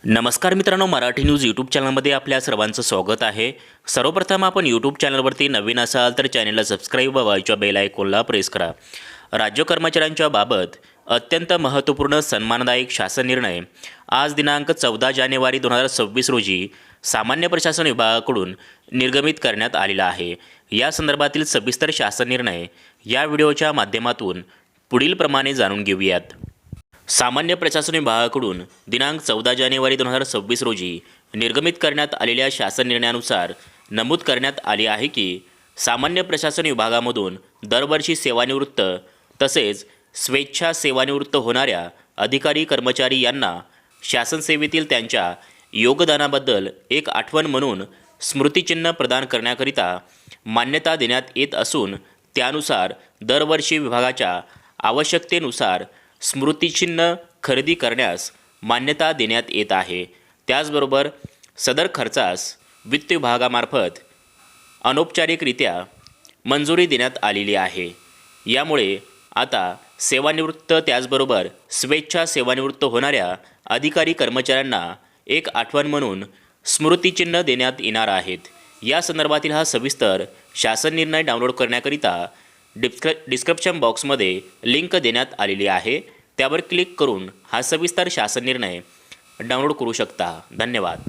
नमस्कार मित्रांनो, Marathi news YouTube चॅनलमध्ये आपल्या सर्वांचं स्वागत आहे। सर्वप्रथम आपण यूट्यूब चॅनलवरती नवीन असाल तर चॅनलला सबस्क्राईब व बाजूच्या बेल आयकॉनला प्रेस करा। राज्य कर्मचाऱ्यांच्या बाबत अत्यंत महत्त्वपूर्ण सन्मानदायक शासन निर्णय आज दिनांक 14 जानेवारी 2026 रोजी सामान्य प्रशासन विभागाकडून निर्गमित करण्यात आलेला आहे। या संदर्भातील सविस्तर शासन निर्णय या व्हिडिओच्या माध्यमातून पुढील प्रमाणे जाणून घेऊयात। सामान्य प्रशासन विभागाकडून दिनांक 14 जानेवारी 2026 रोजी निर्गमित करण्यात आलेल्या शासन निर्णयानुसार नमूद करण्यात आले आहे की सामान्य प्रशासन विभागामधून दरवर्षी सेवानिवृत्त तसेच स्वेच्छा सेवानिवृत्त होणाऱ्या अधिकारी कर्मचारी यांना शासन सेवेतील त्यांच्या योगदानाबद्दल एक आठवण म्हणून स्मृतिचिन्ह प्रदान करण्याकरिता मान्यता देण्यात येत असून त्यानुसार दरवर्षी विभागाच्या आवश्यकतेनुसार स्मृतिचिन्ह खरेदी करण्यास मान्यता देण्यात येत आहे। त्याचबरोबर सदर खर्चास वित्त विभागामार्फत अनौपचारिकरित्या मंजुरी देण्यात आलेली आहे। यामुळे आता सेवानिवृत्त त्याचबरोबर स्वेच्छा सेवानिवृत्त होणाऱ्या अधिकारी कर्मचाऱ्यांना एक आठवण म्हणून स्मृतिचिन्ह देण्यात येणार आहेत। या संदर्भातील हा सविस्तर शासन निर्णय डाउनलोड करण्याकरिता डिस्क्रिप्शन बॉक्समध्ये लिंक देण्यात आलेली आहे, त्यावर क्लिक करून हा सविस्तर शासन निर्णय डाउनलोड करू शकता। धन्यवाद।